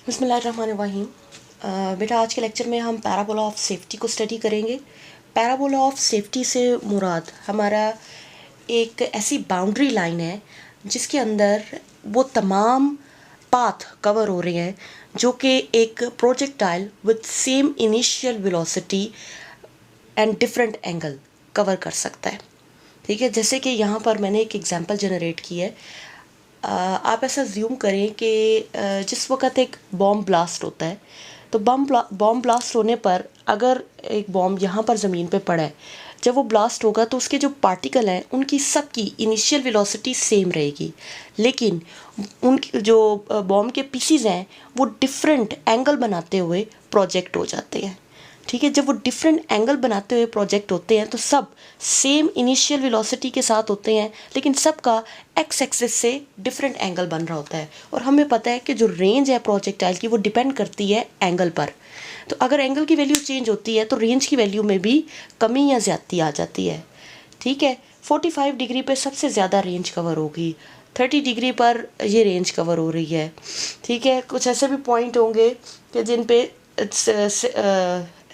बिस्मिल्लाहिर्रहमानिर्रहीम। बेटा, आज के लेक्चर में हम पैराबोला ऑफ सेफ्टी को स्टडी करेंगे। पैराबोला ऑफ सेफ्टी से मुराद हमारा एक ऐसी बाउंड्री लाइन है जिसके अंदर वो तमाम पाथ कवर हो रहे हैं जो कि एक projectile with same initial velocity and different angle cover कर सकता है। ठीक है, जैसे कि यहाँ पर मैंने एक एग्जांपल जनरेट की है। आप ऐसा ज्यूम करें कि जिस वक्त एक बॉम्ब ब्लास्ट होता है तो बॉम्ब ब्लास्ट होने पर अगर एक बॉम्ब यहाँ पर ज़मीन पे पड़ा है, जब वो ब्लास्ट होगा तो उसके जो पार्टिकल हैं उनकी सबकी इनिशियल वेलोसिटी सेम रहेगी, लेकिन उनकी जो बॉम्ब के पीसीज हैं वो डिफरेंट एंगल बनाते हुए प्रोजेक्ट हो जाते हैं। ठीक है, जब वो डिफरेंट एंगल बनाते हुए प्रोजेक्ट होते हैं तो सब सेम इनिशियल वेलोसिटी के साथ होते हैं, लेकिन सबका एक्स एक्सिस से डिफरेंट एंगल बन रहा होता है। और हमें पता है कि जो रेंज है प्रोजेक्टाइल की वो डिपेंड करती है एंगल पर। तो अगर एंगल की वैल्यू चेंज होती है तो रेंज की वैल्यू में भी कमी या ज़्यादती आ जाती है। ठीक है, 45 डिग्री पर सबसे ज़्यादा रेंज कवर होगी, 30 डिग्री पर ये रेंज कवर हो रही है। ठीक है, कुछ ऐसे भी पॉइंट होंगे कि जिन पे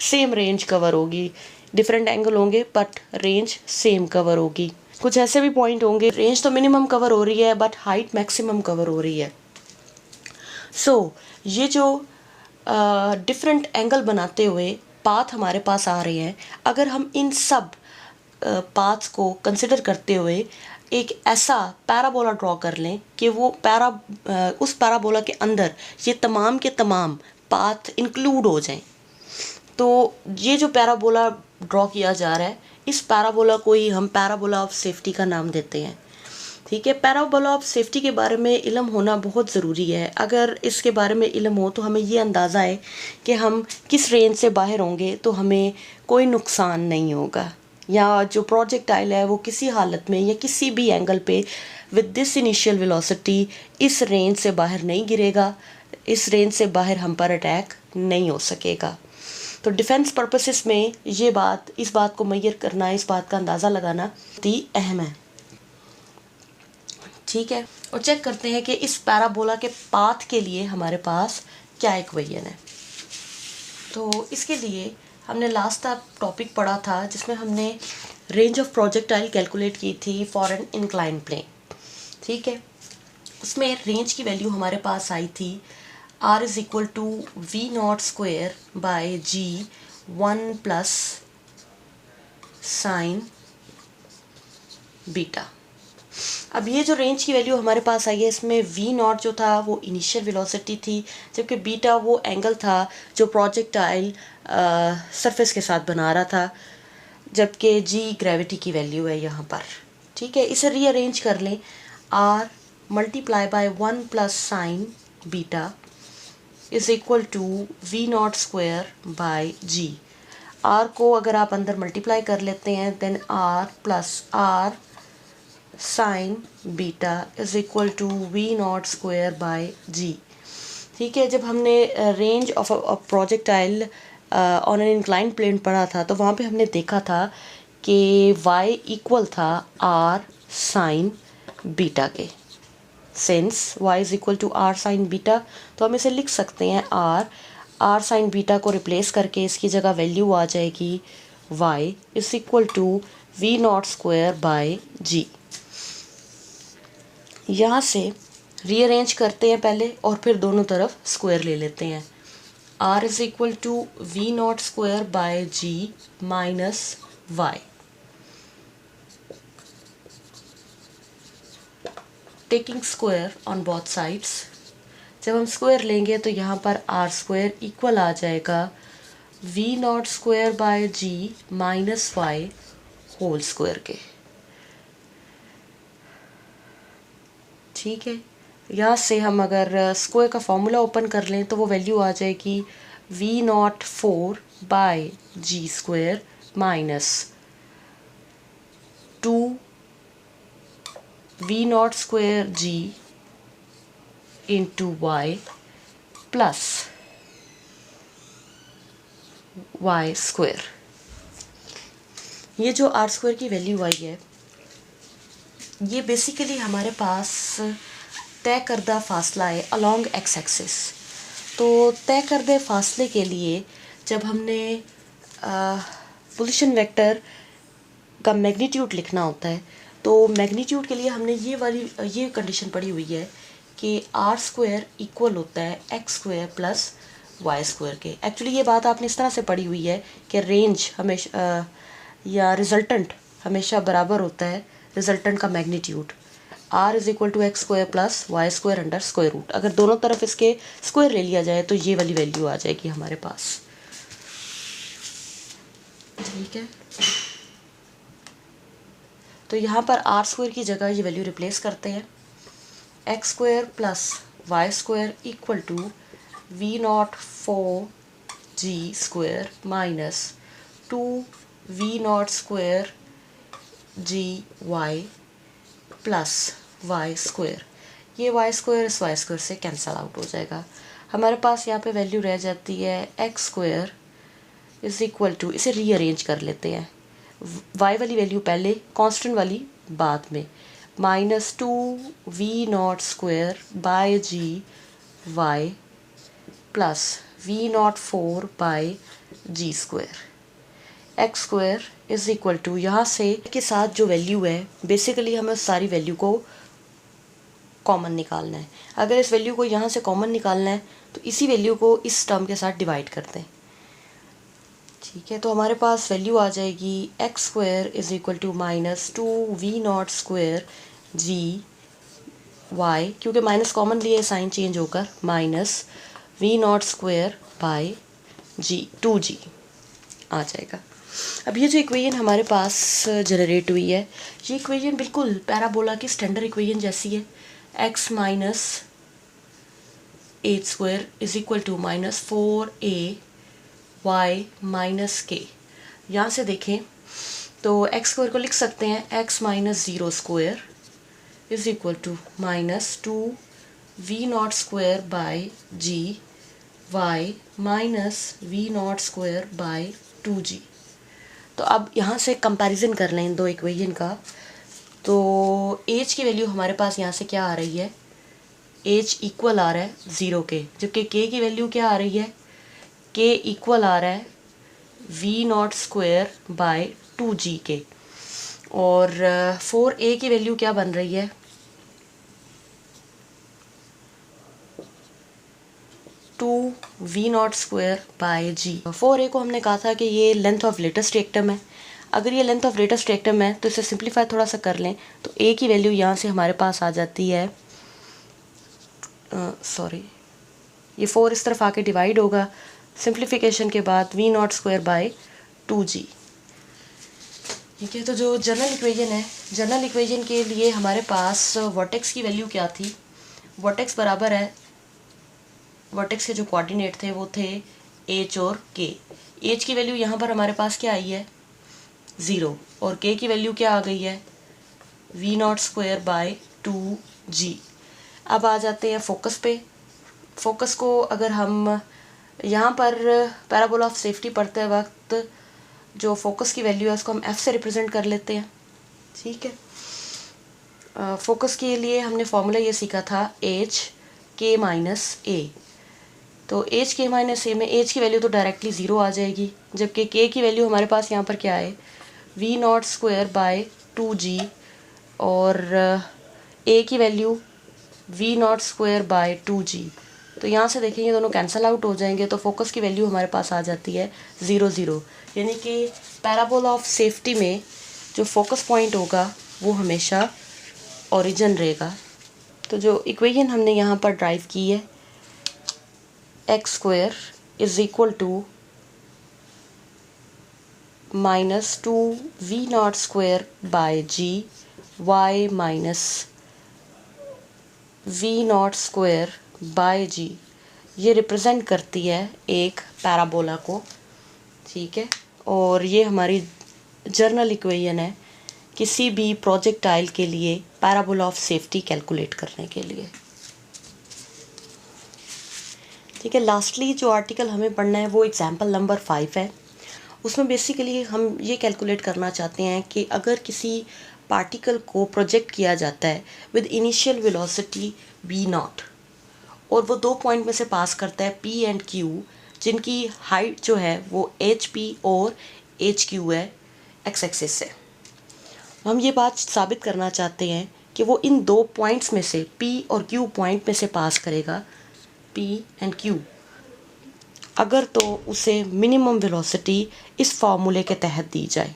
सेम रेंज कवर होगी, डिफरेंट एंगल होंगे बट रेंज सेम कवर होगी। कुछ ऐसे भी पॉइंट होंगे रेंज तो मिनिमम कवर हो रही है बट हाइट मैक्सिमम कवर हो रही है। ये जो डिफरेंट एंगल बनाते हुए पाथ हमारे पास आ रहे हैं, अगर हम इन सब पाथ्स को कंसिडर करते हुए एक ऐसा पैराबोला ड्रॉ कर लें कि वो उस पैराबोला के अंदर ये तमाम के तमाम पाथ इंक्लूड हो जाएं, तो ये जो पैराबोला ड्रॉ किया जा रहा है इस पैराबोला को ही हम पैराबोला ऑफ सेफ्टी का नाम देते हैं। ठीक है, पैराबोला ऑफ सेफ्टी के बारे में इल्म होना बहुत ज़रूरी है। अगर इसके बारे में इल्म हो तो हमें ये अंदाज़ा है कि हम किस रेंज से बाहर होंगे तो हमें कोई नुकसान नहीं होगा, या जो प्रोजेक्टाइल है वो किसी हालत में या किसी भी एंगल पे विद दिस इनिशियल वेलोसिटी इस रेंज से बाहर नहीं गिरेगा, इस रेंज से बाहर हम पर अटैक नहीं हो सकेगा। तो डिफेंस पर्पसेस में इस बात को मैयर करना, इस बात का अंदाज़ा लगाना बहुत ही अहम है। ठीक है, और चेक करते हैं कि इस पैराबोला के पाथ के लिए हमारे पास क्या इक्वेशन है। तो इसके लिए हमने लास्ट टॉपिक पढ़ा था जिसमें हमने रेंज ऑफ प्रोजेक्टाइल कैलकुलेट की थी फॉर एन इंक्लाइन प्लेन। ठीक है, उसमें रेंज की वैल्यू हमारे पास आई थी R is equal to V naught square by G 1 plus sin beta. अब ये जो रेंज की वैल्यू हमारे पास आई है इसमें V नॉट जो था वो इनिशियल वेलोसिटी थी, जबकि बीटा वो एंगल था जो प्रोजेक्टाइल सरफेस के साथ बना रहा था, जबकि G ग्रेविटी की वैल्यू है यहाँ पर। ठीक है, इसे रीअरेंज कर लें। R multiply by 1 plus sign beta is equal to V not square by G। R को अगर आप अंदर मल्टीप्लाई कर लेते हैं then R plus R sign beta is equal to V not square by G। ठीक है, जब हमने range of projectile on an incline plane पढ़ा था तो वहाँ पे हमने देखा था कि Y इक्वल था R साइन बीटा के। Since y is equal to R sine beta, तो हम इसे लिख सकते हैं आर साइन बीटा को रिप्लेस करके इसकी जगह वैल्यू आ जाएगी y is equal to V not square by G. यहाँ से रीअरेंज करते हैं पहले और फिर दोनों तरफ स्क्वायर ले लेते हैं। r is equal to V not square by G minus Y. Taking square on both sides, जब हम स्क्वायर लेंगे तो यहाँ पर आर स्क्वायर इक्वल आ जाएगा V not square by G minus Y whole square के। ठीक है, यहाँ से हम अगर स्क्वायर का फॉर्मूला ओपन कर लें तो वो वैल्यू आ जाएगी V not 4 by G square minus 2 V not square G into Y plus Y square. ये जो आर स्क्वायर की वैल्यू आई है ये बेसिकली हमारे पास तय करदा फासला है अलॉन्ग एक्स एक्सिस। तो तय करदे फासले के लिए जब हमने पोजीशन वेक्टर का मैग्नीट्यूड लिखना होता है, तो मैग्नीट्यूड के लिए हमने ये कंडीशन पढ़ी हुई है कि आर स्क्वायर इक्वल होता है X square plus Y square के। एक्चुअली ये बात आपने इस तरह से पढ़ी हुई है कि रेंज हमेशा या रिजल्टेंट हमेशा बराबर होता है रिजल्टेंट का magnitude. R is equal to X square plus Y square under square root. अगर दोनों तरफ इसके स्क्वायर ले लिया जाए तो ये वाली वैल्यू आ जाएगी हमारे पास। ठीक है, तो यहाँ पर आर स्क्वायर की जगह ये वैल्यू रिप्लेस करते हैं। X square plus Y square equal to V not 4g square minus 2v not square G Y plus Y square. ये वाई स्क्वायर इस वाई स्क्वायर से कैंसल आउट हो जाएगा। हमारे पास यहाँ पे वैल्यू रह जाती है X square is equal to, इसे रीअरेंज कर लेते हैं, वाई वाली वैल्यू पहले कांस्टेंट वाली बाद में, minus 2v not square by G Y plus v not 4 by G square. X square is equal to, यहाँ से के साथ जो वैल्यू है बेसिकली हमें सारी वैल्यू को कॉमन निकालना है। अगर इस वैल्यू को यहाँ से कॉमन निकालना है तो इसी वैल्यू को इस टर्म के साथ डिवाइड करते हैं। ठीक है, तो हमारे पास वैल्यू आ जाएगी X square is equal to minus 2v not square G Y, क्योंकि माइनस कॉमन लिए साइन चेंज होकर minus v not square by G 2g आ जाएगा। अब ये जो इक्वेशन हमारे पास जनरेट हुई है, ये इक्वेशन बिल्कुल पैराबोला की स्टैंडर्ड इक्वेशन जैसी है। x minus eight square is equal to minus 4a y minus K. यहाँ से देखें तो x स्क्वायर को लिख सकते हैं x minus 0 square is equal to minus 2v not square by G Y minus v not square by 2g। तो अब यहाँ से कंपैरिजन कर लें इन दो इक्वेशन का, तो h की वैल्यू हमारे पास यहाँ से क्या आ रही है, h इक्वल आ रहा है 0 के, जबकि k की वैल्यू क्या आ रही है, k इक्वल आ रहा है v not square by 2g के। और 4a की वैल्यू क्या बन रही है, 2v not square by ji. 4a को हमने कहा था कि ये लेंथ ऑफ लेटेस्ट रेक्टम है। अगर ये लेंथ ऑफ लेटेस्ट रेक्टम है तो इसे सिंप्लीफाई थोड़ा सा कर लें तो a की वैल्यू यहाँ से हमारे पास आ जाती है, सॉरी ये 4 इस तरफ आके डिवाइड होगा, सिंप्लीफिकेशन के बाद v not square by 2g। ठीक है, तो जो जनरल इक्वेशन है, जनरल इक्वेशन के लिए हमारे पास वर्टेक्स की वैल्यू क्या थी, वर्टेक्स बराबर है, वर्टेक्स के जो कोऑर्डिनेट थे वो थे h और k। h की वैल्यू यहाँ पर हमारे पास क्या आई है 0 और k की वैल्यू क्या आ गई है v not square by 2g। अब आ जाते हैं फोकस पे। फोकस को अगर हम यहाँ पर पैराबोला ऑफ सेफ्टी पढ़ते वक्त जो फोकस की वैल्यू है उसको हम f से रिप्रेजेंट कर लेते हैं। ठीक है, फोकस के लिए हमने फॉर्मूला ये सीखा था h k माइनस a। तो h k माइनस a में h की वैल्यू तो डायरेक्टली 0 आ जाएगी, जबकि k की वैल्यू हमारे पास यहाँ पर क्या है v not square by 2g और a की value v not square by 2g। तो यहाँ से देखेंगे दोनों कैंसल आउट हो जाएंगे, तो फोकस की वैल्यू हमारे पास आ जाती है 0 0। यानी कि पैराबोला ऑफ सेफ्टी में जो फोकस पॉइंट होगा वो हमेशा ओरिजिन रहेगा। तो जो इक्वेशन हमने यहाँ पर ड्राइव की है X square is equal to minus 2v not square by G Y minus v not square by G, ये रिप्रेजेंट करती है एक पैराबोला को। ठीक है, और ये हमारी जर्नल इक्वेशन है किसी भी प्रोजेक्टाइल के लिए पैराबोला ऑफ सेफ्टी कैलकुलेट करने के लिए। ठीक है, लास्टली जो आर्टिकल हमें पढ़ना है वो एग्जाम्पल नंबर 5 है। उसमें बेसिकली हम ये कैलकुलेट करना चाहते हैं कि अगर किसी पार्टिकल को प्रोजेक्ट किया जाता है with initial velocity v not और वो 2 पॉइंट में से पास करता है P एंड Q, जिनकी हाइट जो है वो HP और HQ है एक्स एक्सिस से। हम ये बात साबित करना चाहते हैं कि वो इन 2 पॉइंट्स में से P और Q पॉइंट में से पास करेगा, P एंड Q, अगर तो उसे मिनिमम वेलोसिटी इस फॉर्मूले के तहत दी जाए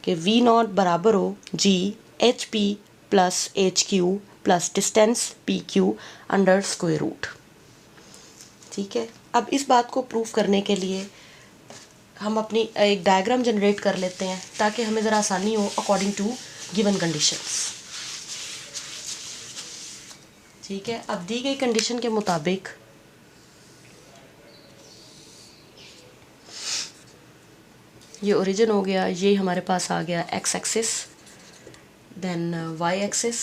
कि V0 बराबर हो GHP plus HQ plus distance PQ under square root. ठीक है, अब इस बात को प्रूव करने के लिए हम अपनी एक डायग्राम जनरेट कर लेते हैं ताकि हमें ज़रा आसानी हो अकॉर्डिंग टू गिवन कंडीशंस। ठीक है, अब दी गई कंडीशन के मुताबिक ये ओरिजिन हो गया, ये हमारे पास आ गया X axis, then Y axis.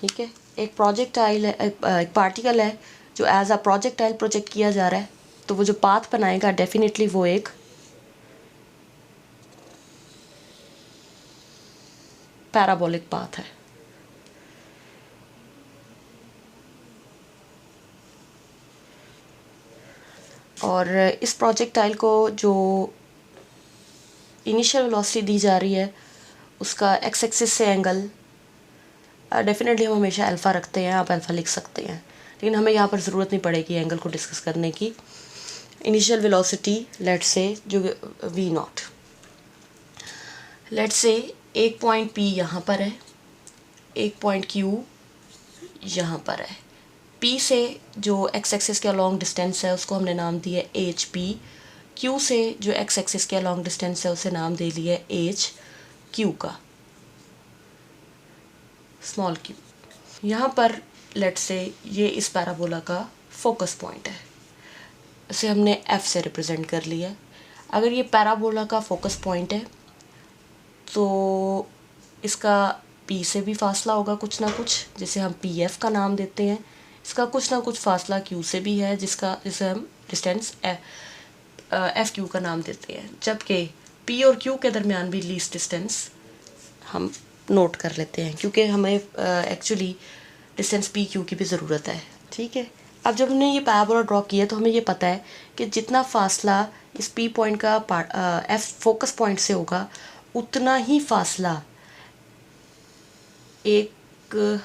ठीक है, एक प्रोजेक्टाइल है, एक पार्टिकल है जो एज अ प्रोजेक्टाइल प्रोजेक्ट किया जा रहा है, तो वो जो पाथ बनाएगा डेफिनेटली वो एक पैराबोलिक पाथ है। और इस प्रोजेक्टाइल को जो इनिशियल वेलोसिटी दी जा रही है उसका एक्स एक्सिस से एंगल डेफिनेटली हम हमेशा अल्फ़ा रखते हैं, आप अल्फ़ा लिख सकते हैं, लेकिन हमें यहाँ पर ज़रूरत नहीं पड़ेगी एंगल को डिस्कस करने की। इनिशियल वेलोसिटी लेट्स से जो V0, लेट्स से एक पॉइंट P यहाँ पर है, एक पॉइंट Q यहाँ पर है। P से जो एक्स एक्सिस के अलॉन्ग डिस्टेंस है उसको हमने नाम दिया HP, Q से जो एक्स एक्सिस के अलॉन्ग डिस्टेंस है उसे नाम दे लिया HQ का, स्मॉल q। यहाँ पर लेट्स से ये इस पैराबोला का फोकस पॉइंट है, इसे हमने F से रिप्रेजेंट कर लिया। अगर ये पैराबोला का फोकस पॉइंट है तो इसका P से भी फासला होगा कुछ ना कुछ, जिसे हम PF का नाम देते हैं। इसका कुछ ना कुछ फासला Q से भी है जिसे हम डिस्टेंस FQ का नाम देते हैं, जबकि P और Q के दरमियान भी लीस्ट डिस्टेंस हम नोट कर लेते हैं क्योंकि हमें एक्चुअली डिस्टेंस PQ की भी ज़रूरत है। ठीक है, अब जब हमने ये पैराबोला ड्रॉ किया तो हमें ये पता है कि जितना फासला इस P पॉइंट का F फोकस पॉइंट से होगा उतना ही फासला एक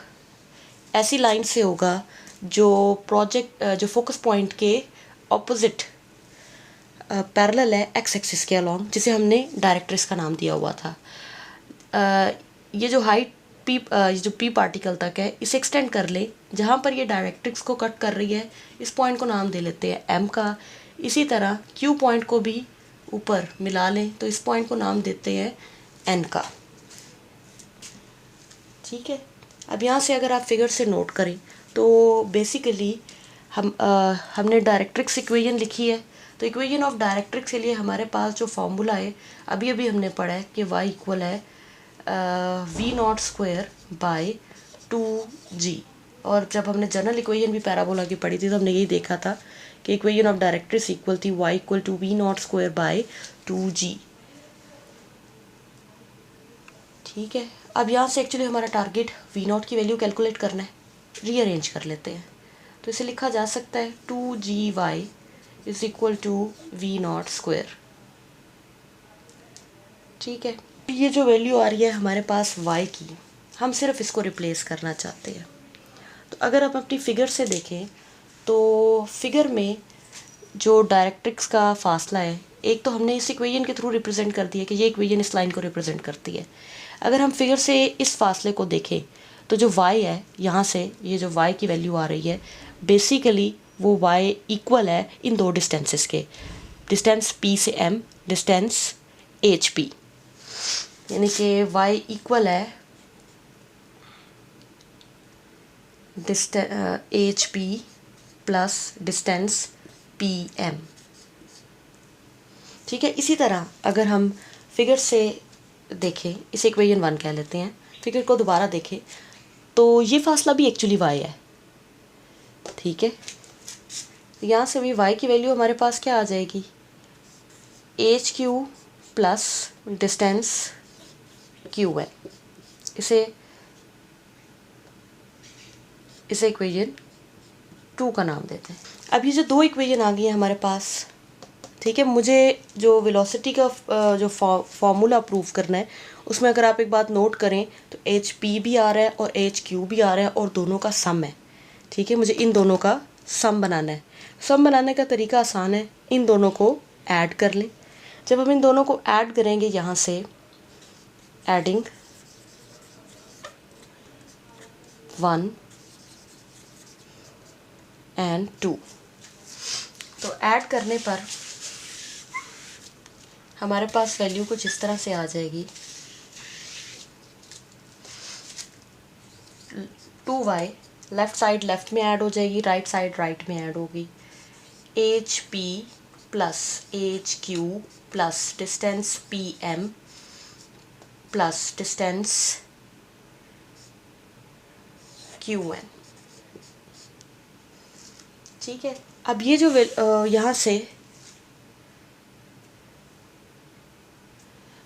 ऐसी लाइन से होगा जो फोकस पॉइंट के ऑपोजिट पैरेलल है एक्स एक्सिस के अलॉन्ग, जिसे हमने डायरेक्ट्रिक्स का नाम दिया हुआ था। ये जो हाइट जो P पार्टिकल तक है इसे एक्सटेंड कर ले, जहाँ पर ये डायरेक्ट्रिक्स को कट कर रही है इस पॉइंट को नाम दे लेते हैं M का। इसी तरह Q पॉइंट को भी ऊपर मिला लें तो इस पॉइंट को नाम देते हैं N का। ठीक है, अब यहाँ से अगर आप फिगर से नोट करें तो बेसिकली हमने डायरेक्ट्रिक्स इक्वेशन लिखी है, तो इक्वेशन ऑफ डायरेक्ट्रिक्स के लिए हमारे पास जो फॉर्मूला है अभी अभी हमने पढ़ा है कि y इक्वल है V0 स्क्वायर बाय 2G। और जब हमने जनरल इक्वेशन भी पैराबोला की पढ़ी थी तो हमने यही देखा था कि इक्वेशन ऑफ डायरेक्ट्रिक्स इक्वल थी y equal to V0 square by 2G। ठीक है, अब यहाँ से एक्चुअली हमारा टारगेट V0 की वैल्यू कैलकुलेट करना है, रीअरेंज कर लेते हैं। तो इसे लिखा जा सकता है 2GY is equal to V0 square. ठीक है, ये जो वैल्यू आ रही है हमारे पास y की, हम सिर्फ इसको रिप्लेस करना चाहते हैं। तो अगर हम अपनी फिगर से देखें तो फिगर में जो डायरेक्ट्रिक्स का फासला है, एक तो हमने इस इक्वेशन के थ्रू रिप्रेजेंट कर दिया कि ये इक्वेशन इस लाइन को रिप्रेजेंट करती है। अगर हम फिगर से इस फासले को देखें तो जो y है, यहाँ से ये जो y की वैल्यू आ रही है बेसिकली वो y इक्वल है इन दो डिस्टेंसेस के, डिस्टेंस P से M, डिस्टेंस HP, यानी कि y इक्वल है HP प्लस डिस्टेंस PM। ठीक है, इसी तरह अगर हम फिगर से देखें, इसे इक्वेशन 1 कह लेते हैं, फिगर को दोबारा देखें तो ये फासला भी एक्चुअली y है। ठीक है, यहाँ से भी y की वैल्यू हमारे पास क्या आ जाएगी, HQ प्लस डिस्टेंस Q है। इसे इसे इक्वेशन 2 का नाम देते हैं। अब ये जो 2 इक्वेशन आ गई हैं हमारे पास, ठीक है, मुझे जो वेलोसिटी का जो फॉर्मूला प्रूव करना है उसमें अगर आप एक बात नोट करें तो एच पी भी आ रहा है और एच क्यू भी आ रहा है और दोनों का सम है। ठीक है, मुझे इन दोनों का सम बनाना है। सम बनाने का तरीका आसान है, इन दोनों को ऐड कर लें। जब हम इन दोनों को ऐड करेंगे यहाँ से, एडिंग 1 and 2, तो ऐड करने पर हमारे पास वैल्यू कुछ इस तरह से आ जाएगी। 2y लेफ़्ट साइड लेफ़्ट में ऐड हो जाएगी, राइट साइड राइट में ऐड होगी। H P plus H Q plus distance P M plus distance Q N. ठीक है, अब ये जो यहाँ से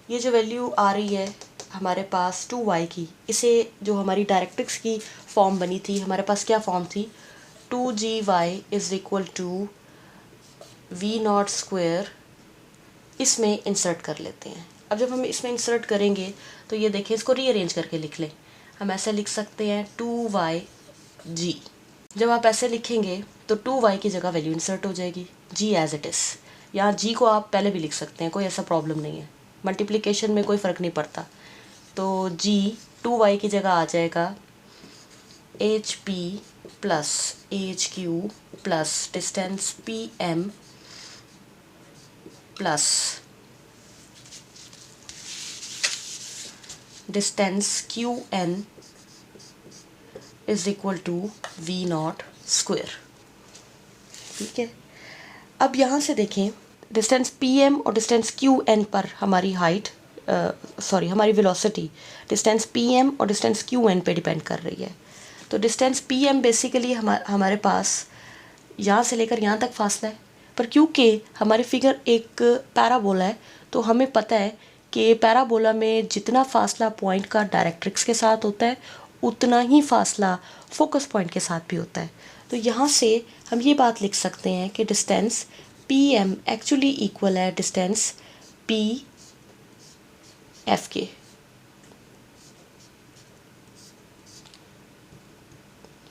ये जो वैल्यू आ रही है हमारे पास 2y की, इसे जो हमारी डायरेक्ट्रिक्स की फॉर्म बनी थी, हमारे पास क्या फॉर्म थी, 2gy is equal to V not square, इसमें इंसर्ट कर लेते हैं। अब जब हम इसमें इंसर्ट करेंगे तो ये देखिए, इसको रीअरेंज करके लिख लें। हम ऐसे लिख सकते हैं 2yg। जब आप ऐसे लिखेंगे तो 2y की जगह वैल्यू इंसर्ट हो जाएगी, g एज इट इज़। यहाँ g को आप पहले भी लिख सकते हैं, कोई ऐसा प्रॉब्लम नहीं है, मल्टीप्लिकेशन में कोई फ़र्क नहीं पड़ता। तो g 2y की जगह आ जाएगा H P plus H Q plus distance P M plus distance Q N is equal to V not square. ठीक है, अब यहाँ से देखें, डिस्टेंस पी एम और डिस्टेंस क्यू एन पर हमारी हाइट हमारी वेलोसिटी डिस्टेंस पी एम और डिस्टेंस क्यू एन पे डिपेंड कर रही है। तो डिस्टेंस पी एम बेसिकली हमारे पास यहाँ से लेकर यहाँ तक फासला है, पर क्योंकि हमारी फिगर एक पैराबोला है तो हमें पता है कि पैराबोला में जितना फासला पॉइंट का डायरेक्ट्रिक्स के साथ होता है उतना ही फासला फोकस पॉइंट के साथ भी होता है। तो यहाँ से हम ये बात लिख सकते हैं कि distance P am actually equal है डिस्टेंस पी एफ के।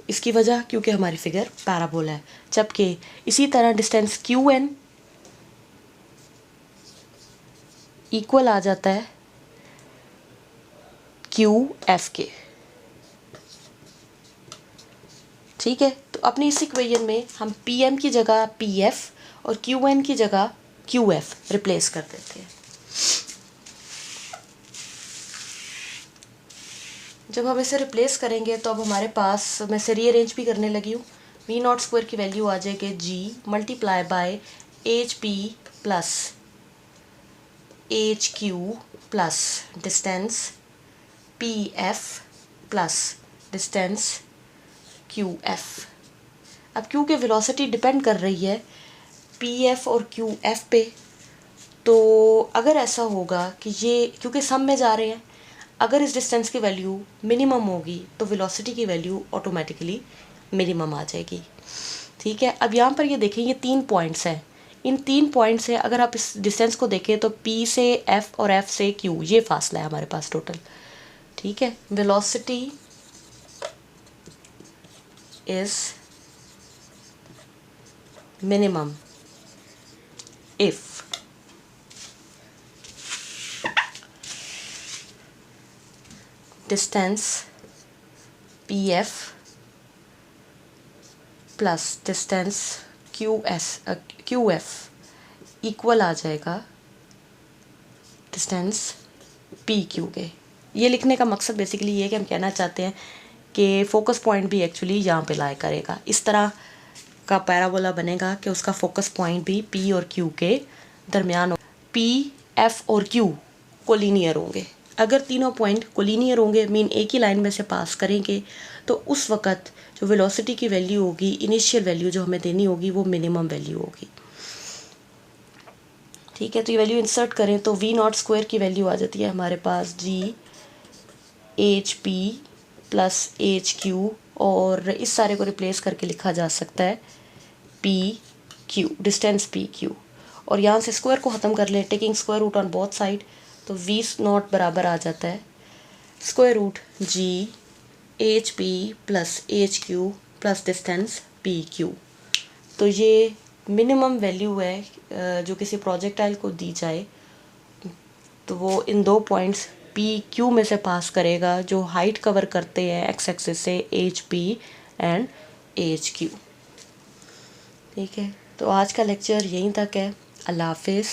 इसकी वजह क्योंकि हमारी फिगर पैराबोला है, जबकि इसी तरह डिस्टेंस क्यू एन इक्वल आ जाता है क्यू एफ के। ठीक है, तो अपनी इस इक्वेशन में हम पी एम की जगह पी एफ और क्यू एन की जगह क्यू एफ रिप्लेस कर देते हैं। जब हम इसे रिप्लेस करेंगे तो अब हमारे पास, मैं इसे रीअरेंज भी करने लगी हूँ, वी नॉट स्क्वायर की वैल्यू आ जाएगी G multiply by H P plus H Q plus distance P F plus distance Q F. अब क्योंकि वेलोसिटी डिपेंड कर रही है पी एफ और क्यू एफ पे, तो अगर ऐसा होगा कि ये क्योंकि सम में जा रहे हैं, अगर इस डिस्टेंस की वैल्यू मिनिमम होगी तो वेलोसिटी की वैल्यू ऑटोमेटिकली मिनिमम आ जाएगी। ठीक है, अब यहाँ पर ये देखें, ये 3 पॉइंट्स हैं, इन 3 पॉइंट से अगर आप इस डिस्टेंस को देखें तो P से F और F से Q ये फासला है हमारे पास टोटल। ठीक है, velocity is minimum if distance PF plus distance QF equal आ जाएगा डिस्टेंस PQ के। ये लिखने का मकसद बेसिकली ये है कि हम कहना चाहते हैं कि फोकस पॉइंट भी एक्चुअली यहाँ पे लाई करेगा, इस तरह का पैराबोला बनेगा कि उसका फोकस पॉइंट भी P और Q के दरमियान हो। P, F और Q कोलिनियर होंगे। अगर तीनों पॉइंट कोलिनियर होंगे, मीन एक ही लाइन में से पास करेंगे, तो उस वक़्त जो वेलोसिटी की वैल्यू होगी, इनिशियल वैल्यू जो हमें देनी होगी वो मिनिमम वैल्यू होगी। ठीक है, तो ये वैल्यू इंसर्ट करें तो वी नॉट स्क्वायर की वैल्यू आ जाती है हमारे पास G H P plus H Q और इस सारे को रिप्लेस करके लिखा जा सकता है P Q, distance P Q. और यहाँ से स्क्वायर को ख़त्म कर लें, taking square root on both side, तो वी नॉट बराबर आ जाता है square root G H P plus H Q plus distance P Q. तो ये मिनिमम वैल्यू है जो किसी प्रोजेक्टाइल को दी जाए तो वो इन दो पॉइंट्स पी क्यू में से पास करेगा जो हाइट कवर करते हैं एक्स एक्सिस से H P and H Q. ठीक है, तो आज का लेक्चर यहीं तक है। अल्लाह हाफिज़।